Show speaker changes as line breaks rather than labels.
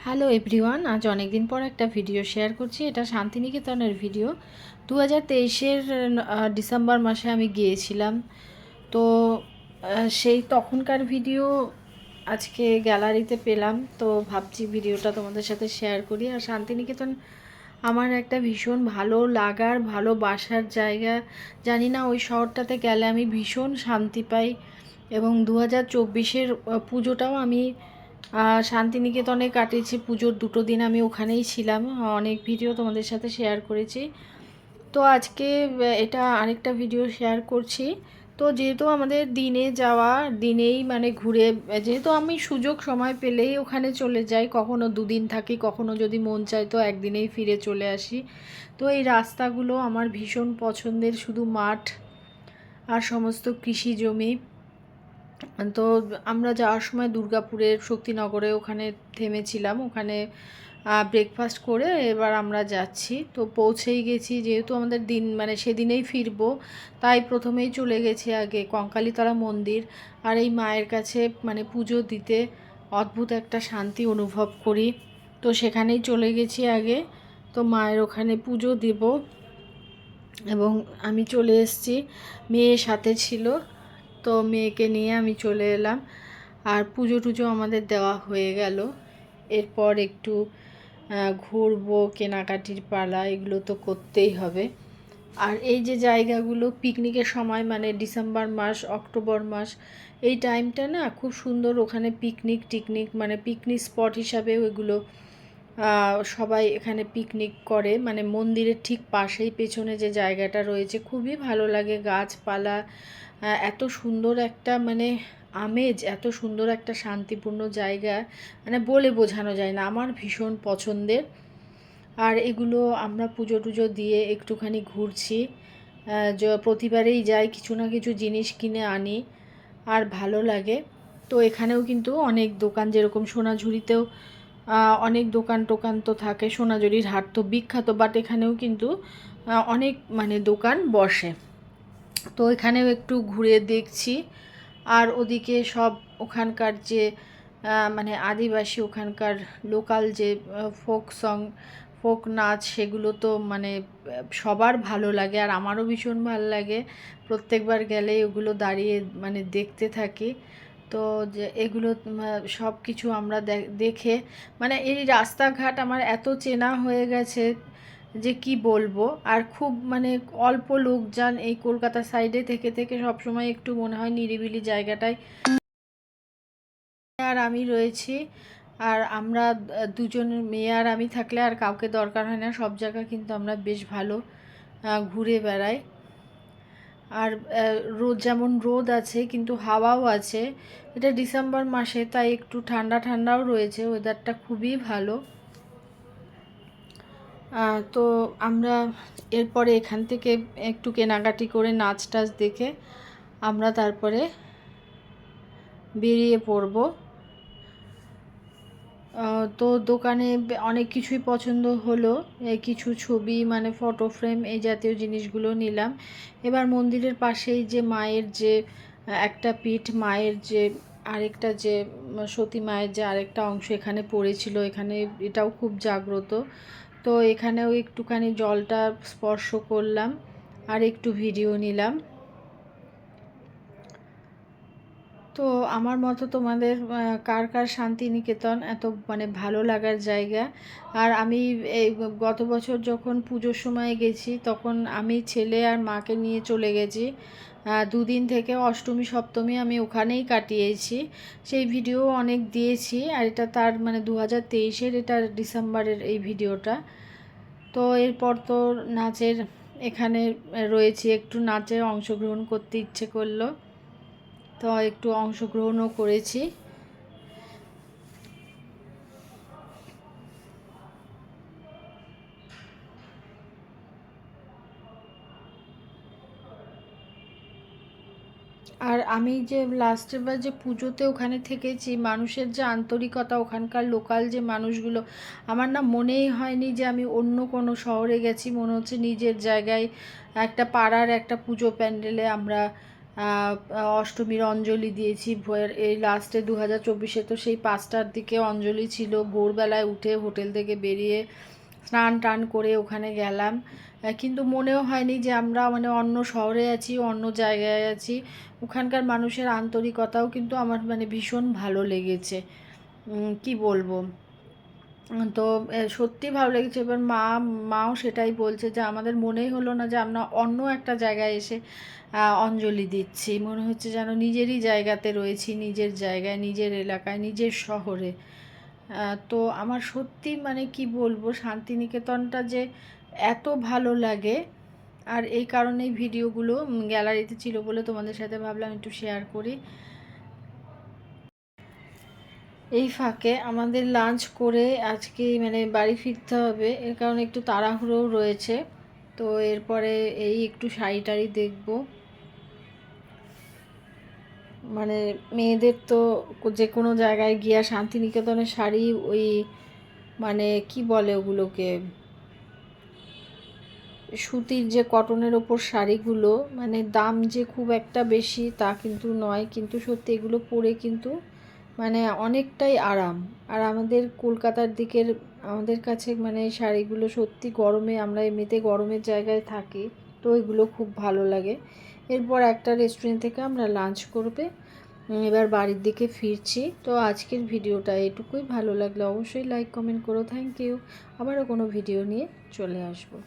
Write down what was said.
Hello everyone, আজ অনেক দিন পর একটা ভিডিও শেয়ার করছি। এটা শান্তিনিকেতনের ভিডিও। 2023-এর ডিসেম্বর মাসে আমি গিয়েছিলাম। তো সেই তখনকার ভিডিও আজকে গ্যালারিতে পেলাম, তো ভাবছি ভিডিওটা তোমাদের সাথে শেয়ার করি। আর শান্তিনিকেতন আমার একটা ভীষণ ভালো লাগার ভালোবাসার জায়গা। জানি না, ওই শহরটাতে গেলে আমি ভীষণ শান্তি পাই। এবং 2024-এর পুজোটাও আমি শান্তিনিকেতনে কাটিয়েছি। পুজোর 2 দিন আমি ওখানেই ছিলাম। অনেক ভিডিও তোমাদের সাথে শেয়ার করেছি। তো আজকে এটা আরেকটা ভিডিও শেয়ার করছি। তো যেহেতু আমাদের দিনে যাওয়া, দিনেই মানে ঘুরে, যেহেতু আমি সুযোগ সময় পেলেই ওখানে চলে যাই, কখনো 2 দিন থাকি, কখনো যদি মন চায় তো একদিনেই ফিরে চলে আসি। তো এই রাস্তাগুলো আমার ভীষণ পছন্দের, শুধু মাঠ আর সমস্ত কৃষি জমি। তো আমরা যাওয়ার সময় দুর্গাপুরের শক্তিনগরে ওখানে থেমেছিলাম, ওখানে ব্রেকফাস্ট করে এবার আমরা যাচ্ছি। তো পৌঁছেই গেছি, যেহেতু আমাদের দিন মানে সেদিনেই ফিরবো, তাই প্রথমেই চলে গেছি আগে কঙ্কালীতলা মন্দির। আর এই মায়ের কাছে মানে পুজো দিতে অদ্ভুত একটা শান্তি অনুভব করি, তো সেখানেই চলে গেছি আগে। তো মায়ের ওখানে পুজো দেব এবং আমি চলে এসেছি, মেয়ে সাথে ছিল, তো মেয়েকে নিয়ে আমি চলে এলাম। আর পুজো টুজো আমাদের দেওয়া হয়ে গেল। এরপর একটু ঘুরবো, কেনাকাটির পালা, এগুলো তো করতেই হবে। আর এই যে জায়গাগুলো পিকনিকের সময়, মানে ডিসেম্বর মাস, অক্টোবর মাস, এই টাইমটা না খুব সুন্দর। ওখানে টিকনিক মানে পিকনিক স্পট হিসাবেও এগুলো সবাই এখানে পিকনিক করে। মানে মন্দিরের ঠিক পাশেই পেছনে যে জায়গাটা রয়েছে, খুবই ভালো লাগে। গাছপালা, এত সুন্দর একটা মানে আমেজ, এত সুন্দর একটা শান্তিপূর্ণ জায়গা, মানে বলে বোঝানো যায় না, আমার ভীষণ পছন্দের। আর এগুলো আমরা পুজো টুজো দিয়ে একটুখানি ঘুরছি। প্রতিবারেই যাই, কিছু না কিছু জিনিস কিনে আনি, আর ভালো লাগে। তো এখানেও কিন্তু অনেক দোকান, যেরকম সোনাঝুরিতেও অনেক দোকান টোকান তো থাকে, সোনাঝুরির হাট তো বিখ্যাত, বাট এখানেও কিন্তু অনেক মানে দোকান বসে। তো এখানেও একটু ঘুরে দেখছি। আর ওদিকে সব ওখানকার যে মানে আদিবাসী, ওখানকার লোকাল যে ফোক নাচ, সেগুলো তো মানে সবার ভালো লাগে, আর আমারও ভীষণ ভালো লাগে। প্রত্যেকবার গেলে ওগুলো দাঁড়িয়ে মানে দেখতে থাকি। তো যে এগুলো সব কিছু আমরা দেখে মানে এই রাস্তাঘাট আমার এত চেনা হয়ে গেছে যে কি বলবো। আর খুব মানে অল্প লোকজন, এই কলকাতা সাইডে থেকে থেকে সবসময় একটু মনে হয় নিরিবিলি জায়গাটায় আর আমি রয়েছি। আর আমরা দুজন, মেয়ে আর আমি থাকলে আর কাউকে দরকার হয় না, সব জায়গা কিন্তু আমরা বেশ ভালো ঘুরে বেড়াই। আর রোদ, যেমন রোদ আছে কিন্তু হাওয়াও আছে। এটা ডিসেম্বর মাসে, তাই একটু ঠান্ডা ঠান্ডাও রয়েছে, ওয়েদারটা খুবই ভালো। তো আমরা এরপরে এখান থেকে একটু কেনাকাটি করে, নাচ টাচ দেখে আমরা তারপরে বেরিয়ে পড়ব। তো দোকানে অনেক কিছুই পছন্দ হলো, কিছু ছবি মানে ফটো ফ্রেম এই জাতীয় জিনিসগুলো নিলাম। এবার মন্দিরের পাশেই যে মায়ের যে একটা পীঠ, মায়ের যে আরেকটা যে সতী মায়ের যে আরেকটা অংশ এখানে পড়েছিল, এখানে এটাও খুব জাগ্রত। তো এখানেও একটুখানি জলটা স্পর্শ করলাম আর একটু ভিডিও নিলাম। তো আমার মতো তোমাদের কার কার শান্তিনিকেতন এত মানে ভালো লাগার জায়গা। আর আমি এই গত বছর যখন পুজোর সময় গেছি, তখন আমি ছেলে আর মাকে নিয়ে চলে গেছি। 2 দিন থেকে অষ্টমী সপ্তমী আমি ওখানেই কাটিয়েছি। সেই ভিডিও অনেক দিয়েছি। আর এটা তার মানে 2023-এর, এটা ডিসেম্বরের এই ভিডিওটা। তো এরপর তো নাচের এখানে রয়েছি, একটু নাচে অংশগ্রহণ করতে ইচ্ছে করলো, তো একটু অংশগ্রহণও করেছি। আর আমি যে লাস্টের বার যে পুজোতে ওখানে থেকেছি, মানুষের যে আন্তরিকতা, ওখানকার লোকাল যে মানুষগুলো, আমার না মনেই হয়নি যে আমি অন্য কোনো শহরে গেছি। মনে হচ্ছে নিজের জায়গায় একটা পাড়ার একটা পুজো প্যান্ডেলে আমরা অষ্টমীর অঞ্জলি দিয়েছি। এই লাস্টে 2024-এ তো সেই 5টার দিকে অঞ্জলি ছিল। ভোরবেলায় উঠে হোটেল থেকে বেরিয়ে স্নান টান করে ওখানে গেলাম, কিন্তু মনেও হয়নি যে আমরা মানে অন্য শহরে আছি, অন্য জায়গায় আছি। ওখানকার মানুষের আন্তরিকতাও কিন্তু আমার মানে ভীষণ ভালো লেগেছে, কি বলবো। তো সত্যি ভালো লেগেছে। এবার মাও সেটাই বলছে যে আমাদের মনেই হলো না যে আমরা অন্য একটা জায়গায় এসে অঞ্জলি দিচ্ছি, মনে হচ্ছে যেন নিজেরই জায়গাতে রয়েছি, নিজের জায়গায়, নিজের এলাকায়, নিজের শহরে। তো আমার সত্যি মানে কি বলবো, শান্তিনিকেতনটা যে এত ভালো লাগে। আর এই কারণেই ভিডিওগুলো গ্যালারিতে ছিল বলে তোমাদের সাথে ভাবলাম একটু শেয়ার করি। এই ফাঁকে আমাদের লাঞ্চ করে আজকে মানে বাড়ি ফিরতে হবে, এর কারণে একটু তাড়াহুড়োও রয়েছে। তো এরপরে এই একটু শাড়ি টাড়ি দেখবো। মানে মেয়েদের তো যে কোনো জায়গায় গিয়া শান্তিনিকেতনের শাড়ি, ওই মানে কি বলে ওগুলোকে, সুতির যে কটনের ওপর শাড়িগুলো, মানে দাম যে খুব একটা বেশি তা কিন্তু নয়, কিন্তু সত্যি এগুলো পরে কিন্তু মানে অনেকটাই আরাম। আর আমাদের কলকাতার দিকের আমাদের কাছে মানে শাড়িগুলো সত্যি গরমে, আমরা এমনিতে গরমের জায়গায় থাকি, তো এগুলো খুব ভালো লাগে। এরপর একটা রেস্টুরেন্ট থেকে আমরা লাঞ্চ করবে, এবার বাড়ির দিকে ফিরছি। তো আজকের ভিডিওটা এটুকুই। ভালো লাগলে অবশ্যই লাইক কমেন্ট করো। Thank you. আবারও কোনো ভিডিও নিয়ে চলে আসবো।